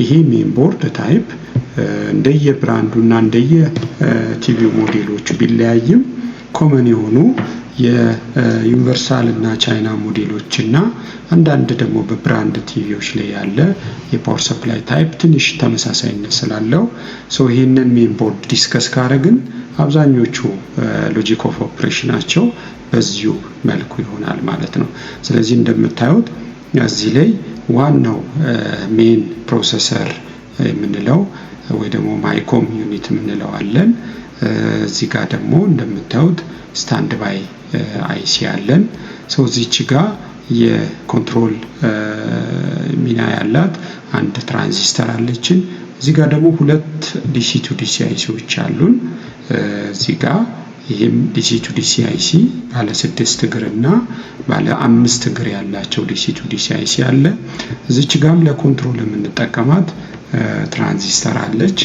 ይሄ ሜን ቦርድ ታይፕ እንደየ ብራንዱና እንደየ ቲቪ ሞዴሎቹ ቢለያይም ኮመን የሆኑ የዩኒቨርሳል እና ቻይና ሞዴሎች እና አንዳንድ ደግሞ በብራንድ ቲቪዎች ላይ ያለ የፓወር ሰፕላይ ታይፕ ትንሽ ተመሳሳይነት ስላለው ይሄንን ሜን ቦርድ ዲስከስ ካረግን አብዛኞቹ ሎጂክ ኦፍ ኦፕሬሽናቸው በዚሁ መልኩ ይሆናል ማለት ነው። ስለዚህ እንደምታዩት እዚህ ላይ ዋናው ሜን ፕሮሰሰር የምንለው ወይ ደግሞ ማይኮም ዩኒት የምንለው አለን። እዚህ ጋር ደግሞ እንደምታዩት ስታንድ ባይ አይሲ አለን። እዚች ጋር የኮንትሮል ሚና ያላት አንድ ትራንዚስተር አለችን። እዚህ ጋር ደግሞ ሁለት ዲሲ ቱ ዲሲ አይሲዎች አሉን። እዚህ ጋር ይሄም ዲሲ ቱ ዲሲ አይሲ ባለ 6 እግር እና ባለ 5 እግር ያላቸው ዲሲ ቱ ዲሲ አይሲ አለ። እዚች ጋርም ለኮንትሮል የምንጠቀማት ትራንዚስተር አለች።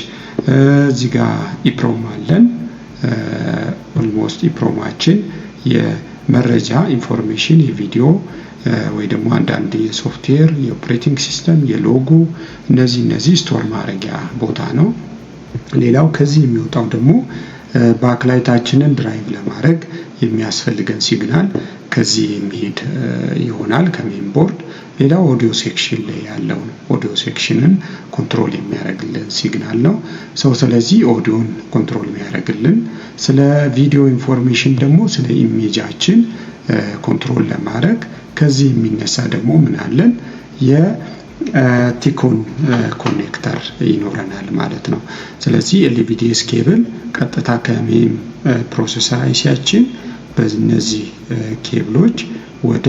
እዚህ ጋር ኢፕሮም አለን። ኦልሞስት ኢፕሮማችን የመረጃ ኢንፎርሜሽን የቪዲዮ ወይ ደግሞ አንዳንድ የሶፍትዌር የኦፕሬቲንግ ሲስተም የሎጎ እነዚህ ስቶር ማድረጊያ ቦታ ነው። ሌላው ከዚህ የሚወጣው ደግሞ ባክላይታችንን ድራይቭ ለማድረግ የሚያስፈልገን ሲግናል ከዚህ የሚሄድ ይሆናል ከሜን ቦርድ። ሌላው ኦዲዮ ሴክሽን ላይ ያለው ኦዲዮ ሴክሽንን ኮንትሮል የሚያደርግልን ሲግናል ነው። ስለዚህ ኦዲዮን ኮንትሮል የሚያደርግልን፣ ስለ ቪዲዮ ኢንፎርሜሽን ደግሞ ስለ ኢሜጃችን ኮንትሮል ለማድረግ ከዚህ የሚነሳ ደግሞ ምን አለን የቲኮን ኮኔክተር ይኖረናል ማለት ነው። ስለዚህ ኤልቪዲኤስ ኬብል ቀጥታ ከሜን ፕሮሰሰር አይሲያችን በእነዚህ ኬብሎች ወደ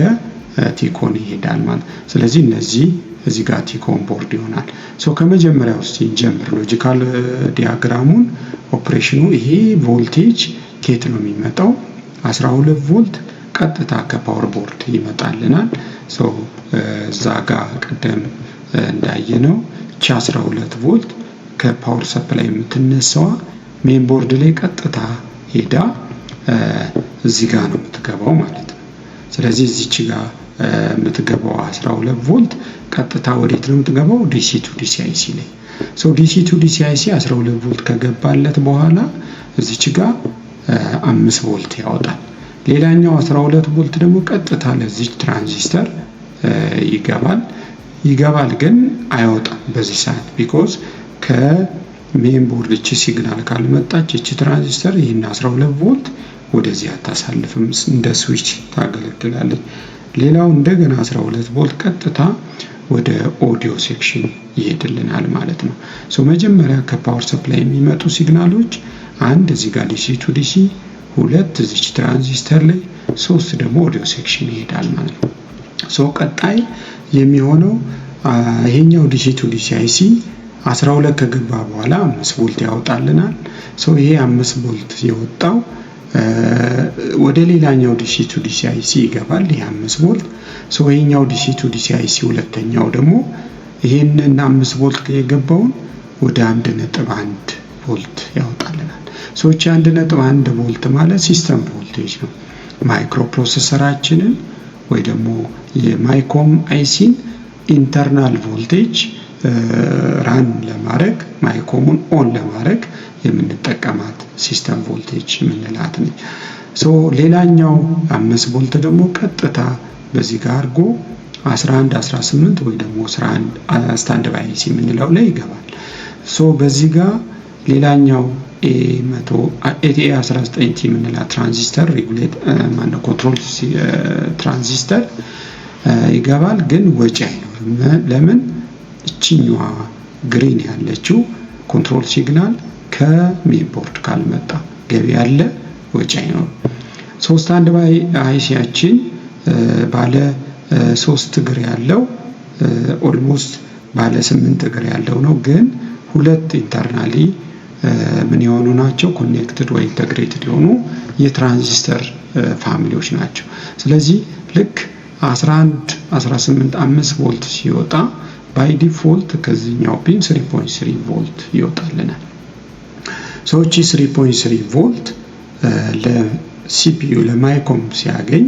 ቲኮን ይሄዳል ማለት። ስለዚህ እዚህ ጋር ቲኮን ቦርድ ይሆናል። ከመጀመሪያው እስቲ ጀምር ሎጂካል ዲያግራሙን ኦፕሬሽኑ ይሄ ቮልቴጅ ከየት ነው የሚመጣው? 12 ቮልት ቀጥታ ከፓወር ቦርድ ይመጣልናል። እዛ ጋር ቀደም እንዳየነው 12 ቮልት ከፓወር ሰፕላይ የምትነሳዋ ሜን ቦርድ ላይ ቀጥታ ሄዳ እዚህ ጋር ነው የምትገባው ማለት ነው። ስለዚህ እዚች ጋር የምትገባው 12 ቮልት ቀጥታ ወዴት ነው የምትገባው? ዲሲ ቱ ዲሲ አይሲ ላይ። ዲሲ ቱ ዲሲ አይሲ 12 ቮልት ከገባለት በኋላ እዚች ጋር 5 ቮልት ያወጣል። ሌላኛው 12 ቮልት ደግሞ ቀጥታ ለዚህ ትራንዚስተር ይገባል ግን አይወጣም በዚህ ሰዓት ቢኮዝ ከሜን ቦርድ እቺ ሲግናል ካልመጣች እቺ ትራንዚስተር ይሄን 12 ቮልት ወደዚህ አታሳልፍም፣ እንደ ስዊች ታገለግላለች። ሌላው እንደገና 12 ቮልት ቀጥታ ወደ ኦዲዮ ሴክሽን ይሄድልናል ማለት ነው። መጀመሪያ ከፓወር ሰፕላይ የሚመጡ ሲግናሎች አንድ እዚህ ጋር ዲሲ ቱ ዲሲ፣ ሁለት እዚች ትራንዚስተር ላይ፣ 3 ደግሞ ኦዲዮ ሴክሽን ይሄዳል ማለት ነው። ቀጣይ የሚሆነው ይሄኛው ዲሲ ቱ ዲሲ አይሲ 12 ከገባ በኋላ 5 ቮልት ያወጣልናል። ይሄ 5 ቮልት የወጣው ወደ ሌላኛው ዲሲ ቱ ዲሲ አይሲ ይገባል። ይሄ 5 ቮልት ይሄኛው ዲሲ ቱ ዲሲ አይሲ ሁለተኛው ደግሞ ይሄንን 5 ቮልት የገባውን ወደ 1.1 ቮልት ያወጣልናል። እቺ 1.1 ቮልት ማለት ሲስተም ቮልቴጅ ነው። ማይክሮ ፕሮሰሰራችንን ወይ ደግሞ የማይኮም አይሲን ኢንተርናል ቮልቴጅ ራን ለማድረግ ማይኮሙን ኦን ለማድረግ የምንጠቀማት ሲስተም ቮልቴጅ የምንላት ነች። ሌላኛው 5 ቮልት ደግሞ ቀጥታ በዚህ ጋር አድርጎ 11 18 ወይ ደግሞ 11 ስታንድ ባይ አይሲ የምንለው ላይ ይገባል። በዚህ ጋር ሌላኛው ኤ19 የምንላት ትራንዚስተር ሬጉሌት ኮንትሮል ትራንዚስተር ይገባል ግን ወጪ አይኖርም። ለምን? እቺኛዋ ግሪን ያለችው ኮንትሮል ሲግናል ከሜን ቦርድ ካልመጣ ገቢ ያለ ወጪ አይኖርም። ስታንድ ባይ አይሲያችን ባለ 3 እግር ያለው ኦልሞስት ባለ 8 እግር ያለው ነው። ግን ሁለት ኢንተርናሊ ምን የሆኑ ናቸው? ኮኔክትድ ወይ ኢንተግሬትድ የሆኑ የትራንዚስተር ፋሚሊዎች ናቸው። ስለዚህ ልክ 11 18 5 ቮልት ሲወጣ ባይ ዲፎልት ከዚህኛው ፒን 3.3 ቮልት ይወጣልናል። እቺ 3.3 ቮልት ለሲፒዩ ለማይኮም ሲያገኝ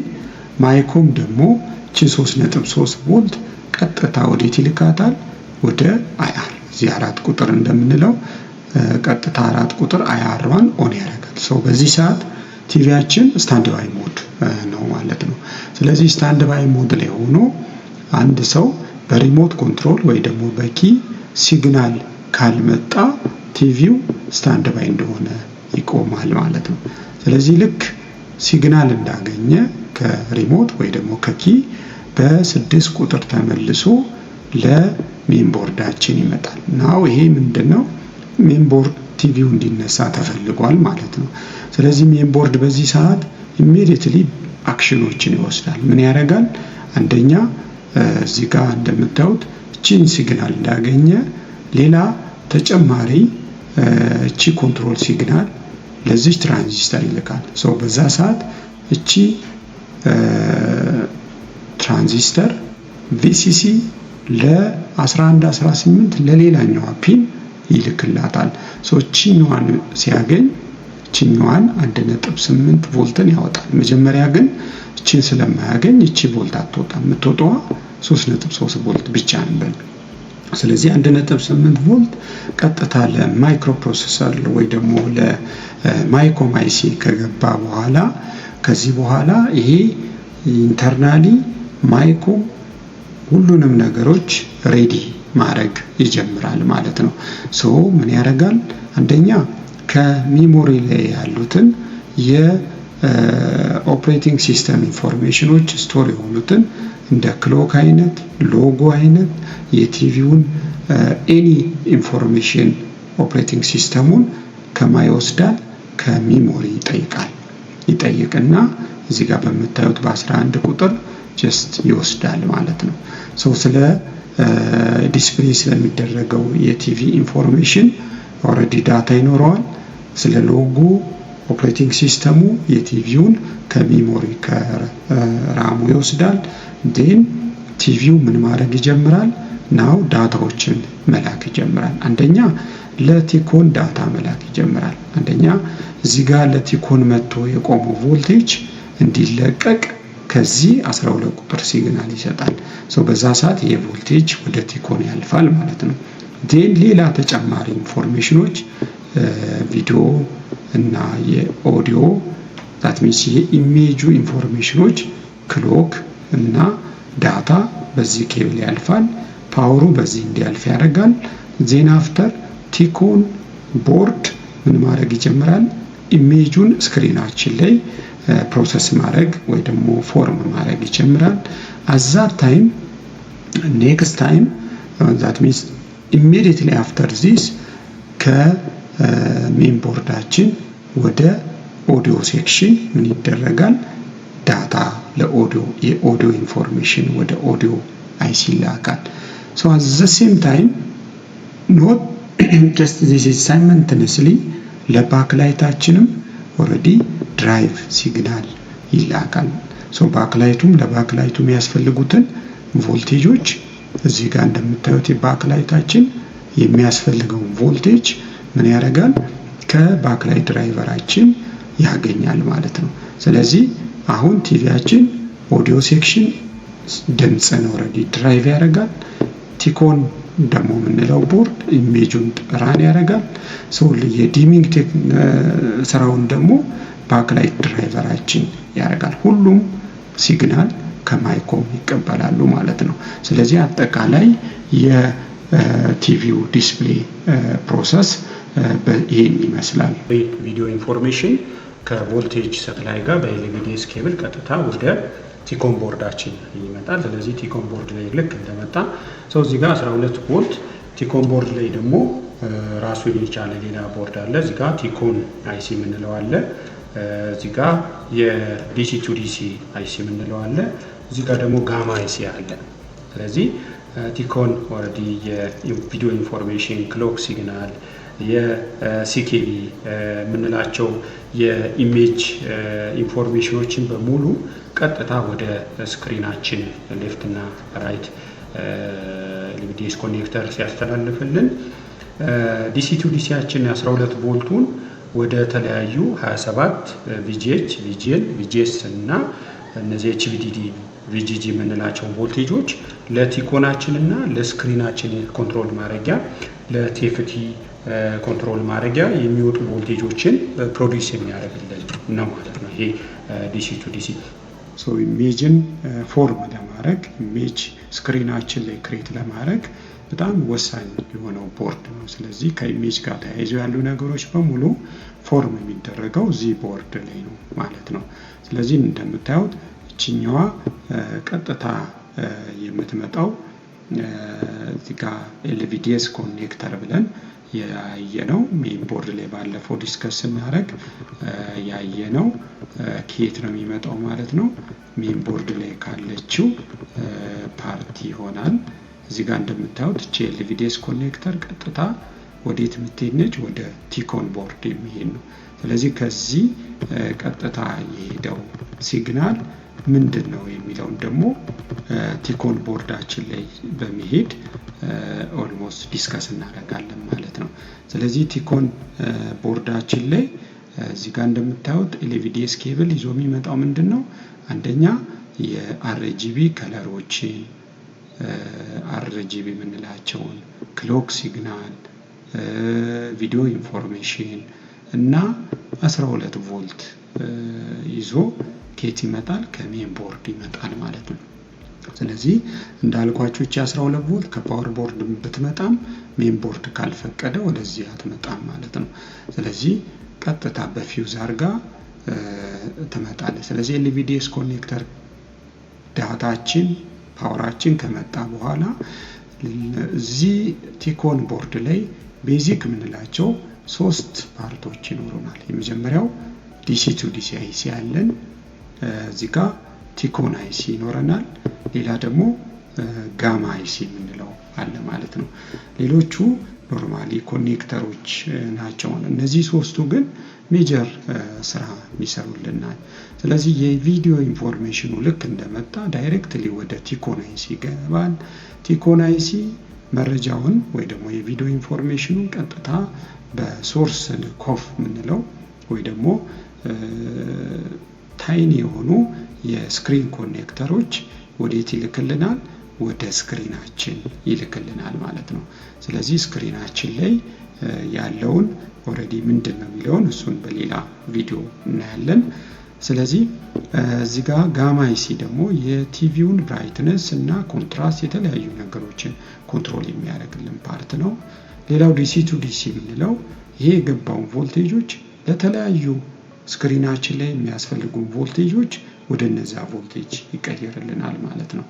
ማይኮም ደግሞ እቺ 3.3 ቮልት ቀጥታ ወዴት ይልካታል? ወደ IR እዚህ 4 ቁጥር እንደምንለው ቀጥታ 4 ቁጥር IR1 ኦን ያደርጋል። በዚህ ሰዓት ቲቪያችን ስታንድ ባይ ሞድ ነው ማለት ነው። ስለዚህ ስታንድ ባይ ሞድ ላይ ሆኖ አንድ ሰው በሪሞት ኮንትሮል ወይ ደግሞ በኪ ሲግናል ካልመጣ ቲቪው ስታንድ ባይ እንደሆነ ይቆማል ማለት ነው። ስለዚህ ልክ ሲግናል እንዳገኘ ከሪሞት ወይ ደግሞ ከኪ በ6 ቁጥር ተመልሶ ለሜንቦርዳችን ይመጣል። ናው ይሄ ምንድነው? ሜንቦርድ ቲቪው እንዲነሳ ተፈልጓል ማለት ነው። ስለዚህ ሜንቦርድ በዚህ ሰዓት ኢሚዲየትሊ አክሽኖችን ይወስዳል። ምን ያደርጋል? አንደኛ እዚህ ጋር እንደምታዩት እቺን ሲግናል እንዳገኘ ሌላ ተጨማሪ እቺ ኮንትሮል ሲግናል ለዚህ ትራንዚስተር ይልካል። በዛ ሰዓት እቺ ትራንዚስተር VCC ለ1118 ለሌላኛው ፒን ይልክላታል። እቺኛዋን ሲያገኝ እቺኛዋን 1.8 ቮልትን ያወጣል። መጀመሪያ ግን እቺን ስለማያገኝ እቺ ቮልት አትወጣም። የምትወጣው 3.3 ቮልት ብቻ ነው። ስለዚህ 1.8 ቮልት ቀጥታ ለማይክሮ ፕሮሰሰር ወይ ደግሞ ለማይኮም IC ከገባ በኋላ ከዚህ በኋላ ይሄ ኢንተርናሊ ማይኮም ሁሉንም ነገሮች ሬዲ ማድረግ ይጀምራል ማለት ነው። ምን ያደርጋል? አንደኛ ከሜሞሪ ላይ ያሉትን የኦፕሬቲንግ ሲስተም ኢንፎርሜሽኖች ስቶር የሆኑትን እንደ ክሎክ አይነት፣ ሎጎ አይነት የቲቪውን ኤኒ ኢንፎርሜሽን ኦፕሬቲንግ ሲስተሙን ከማይወስዳል ከሜሞሪ ይጠይቅና እዚህ ጋር በምታዩት በ11 ቁጥር ጀስት ይወስዳል ማለት ነው። ስለ ዲስፕሌይ ስለሚደረገው የቲቪ ኢንፎርሜሽን ኦልሬዲ ዳታ ይኖረዋል። ስለ ሎጎ ኦፕሬቲንግ ሲስተሙ የቲቪውን ከሜሞሪ ከራሙ ይወስዳል። ዴን ቲቪው ምን ማድረግ ይጀምራል? ናው ዳታዎችን መላክ ይጀምራል። አንደኛ ለቲኮን ዳታ መላክ ይጀምራል። አንደኛ እዚህ ጋር ለቲኮን መጥቶ የቆመው ቮልቴጅ እንዲለቀቅ ከዚህ 12 ቁጥር ሲግናል ይሰጣል። በዛ ሰዓት የቮልቴጅ ወደ ቲኮን ያልፋል ማለት ነው። ዴን ሌላ ተጨማሪ ኢንፎርሜሽኖች ቪዲዮ እና የኦዲዮ that means የኢሜጁ ኢንፎርሜሽኖች ክሎክ እና ዳታ በዚህ ኬብል ያልፋል። ፓወሩ በዚህ እንዲያልፍ ያደርጋል። ዜን አፍተር ቲኮን ቦርድ ምን ማድረግ ይጀምራል? ኢሜጁን ስክሪናችን ላይ ፕሮሰስ ማድረግ ወይ ደግሞ ፎርም ማድረግ ይጀምራል። አዛር ታይም ኔክስት ታይም that means immediately after this ከሜን ቦርዳችን ወደ ኦዲዮ ሴክሽን ምን ይደረጋል? ዳታ ለኦዲዮ የኦዲዮ ኢንፎርሜሽን ወደ ኦዲዮ IC ይላካል። at the same time not just this is simultaneously ለባክላይታችንም ኦሬዲ ድራይቭ ሲግናል ይላካል። ባክላይቱም ለባክላይቱም የሚያስፈልጉትን ቮልቴጆች እዚህ ጋር እንደምታዩት የባክላይታችን የሚያስፈልገው ቮልቴጅ ምን ያደርጋል? ከባክላይት ድራይቨራችን ያገኛል ማለት ነው። ስለዚህ አሁን ቲቪያችን ኦዲዮ ሴክሽን ድምጽን ኦሬዲ ድራይቭ ያደርጋል። ቲኮን ደግሞ የምንለው ቦርድ ኢሜጁን ራን ያደርጋል። የዲሚንግ ስራውን ደግሞ ባክላይት ድራይቨራችን ያደርጋል። ሁሉም ሲግናል ከማይኮም ይቀበላሉ ማለት ነው። ስለዚህ አጠቃላይ የቲቪው ዲስፕሌይ ፕሮሰስ ይሄን ይመስላል። ቪዲዮ ኢንፎርሜሽን ከቮልቴጅ ሰፕላይ ጋር በኤልቪዲኤስ ኬብል ቀጥታ ወደ ቲኮን ቦርዳችን ይመጣል። ስለዚህ ቲኮን ቦርድ ላይ ልክ እንደመጣ እዚህ ጋር 12 ቮልት ቲኮን ቦርድ ላይ ደግሞ ራሱ የቻለ ሌላ ቦርድ አለ። እዚህ ጋር ቲኮን IC የምንለው አለ። እዚህ ጋር የዲሲ ቱ ዲሲ IC የምንለው አለ። እዚህ ጋር ደግሞ ጋማ IC አለ። ስለዚህ ቲኮን ኦልሬዲ የቪዲዮ ኢንፎርሜሽን ክሎክ ሲግናል የሲኬቢ የምንላቸው የኢሜጅ ኢንፎርሜሽኖችን በሙሉ ቀጥታ ወደ ስክሪናችን ሌፍት እና ራይት ኤልቪዲኤስ ኮኔክተር ሲያስተላልፍልን ዲሲ ቱ ዲሲያችን 12 ቮልቱን ወደ ተለያዩ 27 VGH፣ VGL፣ VGS እና እነዚህ HDD ቪጂጂ የምንላቸው ቮልቴጆች ለቲኮናችን እና ለስክሪናችን ኮንትሮል ማድረጊያ ለቲኤፍቲ ኮንትሮል ማድረጊያ የሚወጡ ቮልቴጆችን ፕሮዲውስ የሚያደርግልን ነው ማለት ነው። ይሄ ዲሲ ቱ ዲሲ ኢሜጅን ፎርም ለማድረግ ኢሜጅ ስክሪናችን ላይ ክሬት ለማድረግ በጣም ወሳኝ የሆነው ቦርድ ነው። ስለዚህ ከኢሜጅ ጋር ተያይዘው ያሉ ነገሮች በሙሉ ፎርም የሚደረገው እዚህ ቦርድ ላይ ነው ማለት ነው። ስለዚህ እንደምታዩት እችኛዋ ቀጥታ የምትመጣው እዚህ ጋር ኤልቪዲኤስ ኮኔክተር ብለን ያየነው ሜን ቦርድ ላይ ባለፈው ዲስከስ ስናደርግ ያየነው ከየት ነው የሚመጣው ማለት ነው። ሜን ቦርድ ላይ ካለችው ፓርቲ ይሆናል። እዚህ ጋር እንደምታዩት እቺ ኤልቪዲኤስ ኮኔክተር ቀጥታ ወዴት የምትሄድ ነች? ወደ ቲኮን ቦርድ የሚሄድ ነው። ስለዚህ ከዚህ ቀጥታ የሄደው ሲግናል ምንድን ነው የሚለውን ደግሞ ቲኮን ቦርዳችን ላይ በመሄድ ኦልሞስት ዲስከስ እናደርጋለን ማለት ነው። ስለዚህ ቲኮን ቦርዳችን ላይ እዚህ ጋር እንደምታዩት ኤልቪዲኤስ ኬብል ይዞ የሚመጣው ምንድን ነው? አንደኛ የአርጂቢ ከለሮችን አርጂቢ የምንላቸውን ክሎክ ሲግናል፣ ቪዲዮ ኢንፎርሜሽን እና 12 ቮልት ይዞ ከየት ይመጣል? ከሜን ቦርድ ይመጣል ማለት ነው። ስለዚህ እንዳልኳችሁ እቺ 12 ቮልት ከፓወር ቦርድ ብትመጣም ሜን ቦርድ ካልፈቀደ ወደዚህ አትመጣም ማለት ነው። ስለዚህ ቀጥታ በፊውዝ አርጋ ትመጣለች። ስለዚህ ኤልቪዲኤስ ኮኔክተር ዳታችን ፓወራችን ከመጣ በኋላ እዚህ ቲኮን ቦርድ ላይ ቤዚክ የምንላቸው 3 ፓርቶች ይኖሩናል። የመጀመሪያው ዲሲ ቱ ዲሲ አይሲ ያለን እዚህ ጋር ቲኮን አይሲ ይኖረናል። ሌላ ደግሞ ጋማ አይሲ የምንለው አለ ማለት ነው። ሌሎቹ ኖርማሊ ኮኔክተሮች ናቸው። እነዚህ ሶስቱ ግን ሜጀር ስራ የሚሰሩልናል። ስለዚህ የቪዲዮ ኢንፎርሜሽኑ ልክ እንደመጣ ዳይሬክትሊ ወደ ቲኮን አይሲ ይገባል። ቲኮን አይሲ መረጃውን ወይ ደግሞ የቪዲዮ ኢንፎርሜሽኑን ቀጥታ በሶርስ ኮፍ የምንለው ወይ ደግሞ ታይኒ የሆኑ የስክሪን ኮኔክተሮች ወዴት ይልክልናል? ወደ ስክሪናችን ይልክልናል ማለት ነው። ስለዚህ ስክሪናችን ላይ ያለውን ኦልሬዲ ምንድን ነው የሚለውን እሱን በሌላ ቪዲዮ እናያለን። ስለዚህ እዚህ ጋር ጋማ አይሲ ደግሞ የቲቪውን ብራይትነስ እና ኮንትራስት የተለያዩ ነገሮችን ኮንትሮል የሚያደርግልን ፓርት ነው። ሌላው ዲሲ ቱ ዲሲ የምንለው ይሄ የገባውን ቮልቴጆች ለተለያዩ ስክሪናችን ላይ የሚያስፈልጉ ቮልቴጆች ወደ እነዛ ቮልቴጅ ይቀየርልናል ማለት ነው።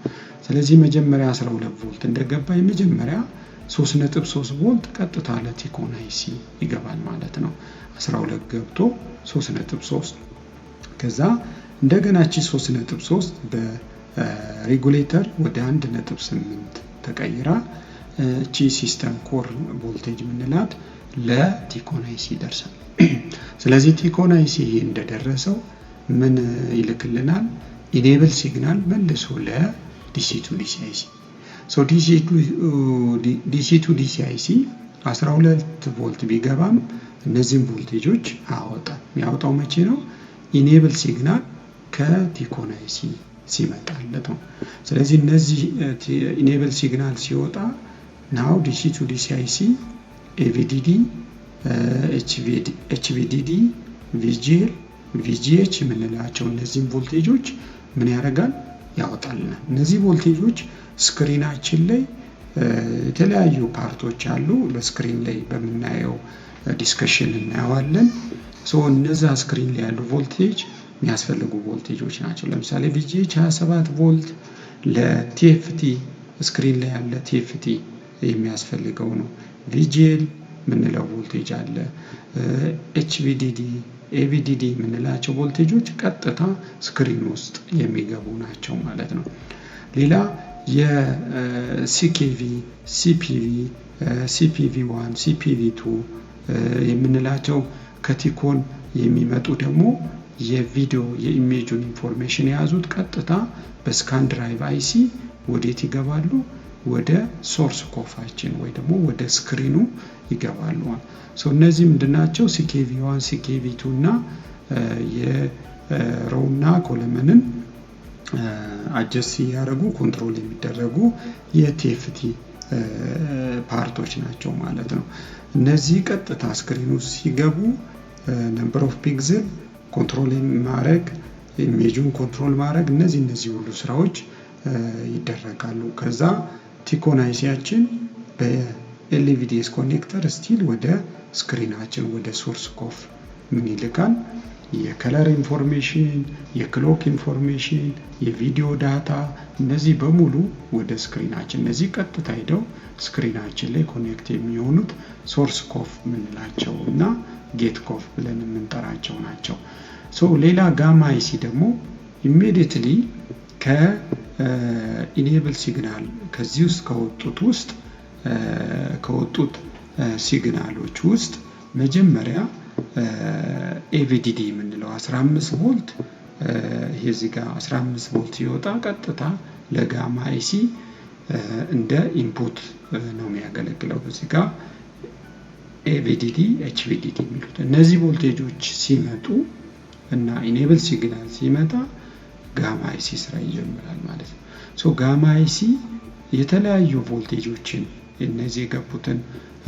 ስለዚህ መጀመሪያ 12 ቮልት እንደገባ የመጀመሪያ 3.3 ቮልት ቀጥታ ለቲኮን አይሲ ይገባል ማለት ነው። 12 ገብቶ 3.3 ከዛ እንደገና እቺ 3.3 በሬጉሌተር ወደ 1.8 ተቀይራ እቺ ሲስተም ኮር ቮልቴጅ ምንላት ለቲኮን አይሲ ይደርሳል። ስለዚህ ቲኮን አይሲ እንደደረሰው ምን ይልክልናል? ኢኔብል ሲግናል መልሶ ለዲሲ ቱ ዲሲ አይሲ። ዲሲ ቱ ዲሲ አይሲ 12 ቮልት ቢገባም እነዚህን ቮልቴጆች አያወጣም። የሚያወጣው መቼ ነው? ኢኔብል ሲግናል ከቲኮን አይሲ ሲመጣለት ነው። ስለዚህ እነዚህ ኢኔብል ሲግናል ሲወጣ ናው ዲሲ ቱ ዲሲ አይሲ ኤቪዲዲ፣ ኤችቪዲዲ፣ ቪጂኤል፣ ቪጂኤች የምንላቸው እነዚህን ቮልቴጆች ምን ያደርጋል? ያወጣልናል። እነዚህ ቮልቴጆች ስክሪናችን ላይ የተለያዩ ፓርቶች አሉ። በስክሪን ላይ በምናየው ዲስከሽን እናየዋለን። እነዛ ስክሪን ላይ ያሉ ቮልቴጅ የሚያስፈልጉ ቮልቴጆች ናቸው። ለምሳሌ ቪጂኤች 27 ቮልት ለቲኤፍቲ ስክሪን ላይ ያለ ቲኤፍቲ የሚያስፈልገው ነው። ቪጂኤል የምንለው ቮልቴጅ አለ። ኤችቪዲዲ፣ ኤቪዲዲ የምንላቸው ቮልቴጆች ቀጥታ ስክሪን ውስጥ የሚገቡ ናቸው ማለት ነው። ሌላ የሲኬቪ፣ ሲፒቪ፣ ሲፒቪ1፣ ሲፒቪ2 የምንላቸው ከቲኮን የሚመጡ ደግሞ የቪዲዮ የኢሜጁን ኢንፎርሜሽን የያዙት ቀጥታ በስካን ድራይቭ አይሲ ወዴት ይገባሉ? ወደ ሶርስ ኮፋችን ወይ ደግሞ ወደ ስክሪኑ ይገባሉ። እነዚህ ምንድናቸው? ሲኬቪ1፣ ሲኬቪ2 እና የሮውና ኮለመንን አጀስት እያደረጉ ኮንትሮል የሚደረጉ የቲኤፍቲ ፓርቶች ናቸው ማለት ነው። እነዚህ ቀጥታ ስክሪን ውስጥ ሲገቡ ነምበር ኦፍ ፒክስል ኮንትሮል ማድረግ፣ ኢሜጁን ኮንትሮል ማድረግ፣ እነዚህ ሁሉ ስራዎች ይደረጋሉ። ከዛ ቲኮን አይሲያችን በኤልቪዲኤስ ኮኔክተር ስቲል ወደ ስክሪናችን ወደ ሶርስ ኮፍ ምን ይልካል? የከለር ኢንፎርሜሽን፣ የክሎክ ኢንፎርሜሽን፣ የቪዲዮ ዳታ፣ እነዚህ በሙሉ ወደ ስክሪናችን እነዚህ ቀጥታ ሄደው ስክሪናችን ላይ ኮኔክት የሚሆኑት ሶርስ ኮፍ ምንላቸው እና ጌት ኮፍ ብለን የምንጠራቸው ናቸው። ሌላ ጋማ አይሲ ደግሞ ኢሚዲየትሊ ከኢኔብል ሲግናል ከዚህ ውስጥ ከወጡት ሲግናሎች ውስጥ መጀመሪያ ኤቪዲዲ የምንለው 15 ቮልት ይሄ እዚህ ጋር 15 ቮልት ይወጣ ቀጥታ ለጋማ አይሲ እንደ ኢንፑት ነው የሚያገለግለው። እዚህ ጋር ኤቪዲዲ ኤችቪዲዲ የሚሉት እነዚህ ቮልቴጆች ሲመጡ እና ኢኔብል ሲግናል ሲመጣ ጋማ አይሲ ስራ ይጀምራል ማለት ነው። ጋማ አይሲ የተለያዩ ቮልቴጆችን እነዚህ የገቡትን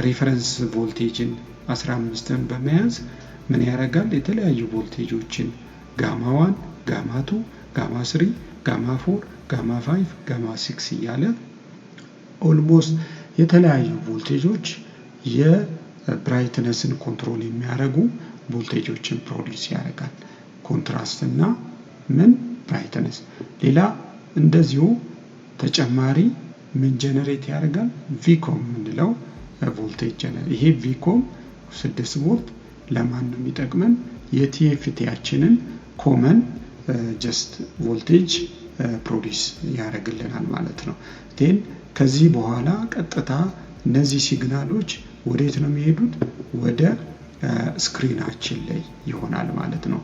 ሪፈረንስ ቮልቴጅን 15ን በመያዝ ምን ያደርጋል? የተለያዩ ቮልቴጆችን ጋማ 1፣ ጋማ 2፣ ጋማ 3፣ ጋማ 4፣ ጋማ 5፣ ጋማ 6 እያለ ኦልሞስት የተለያዩ ቮልቴጆች የብራይትነስን ኮንትሮል የሚያደርጉ ቮልቴጆችን ፕሮዲዩስ ያደርጋል። ኮንትራስት እና ምን ብራይትነስ። ሌላ እንደዚሁ ተጨማሪ ምን ጀነሬት ያደርጋል? ቪኮም የምንለው ቮልቴጅ ጀነሬት። ይሄ ቪኮም 6 ቮልት ለማን ነው የሚጠቅመን? የቲኤፍቲያችንን ኮመን ጀስት ቮልቴጅ ፕሮዲዩስ ያደርግልናል ማለት ነው። ከዚህ በኋላ ቀጥታ እነዚህ ሲግናሎች ወዴት ነው የሚሄዱት? ወደ ስክሪናችን ላይ ይሆናል ማለት ነው።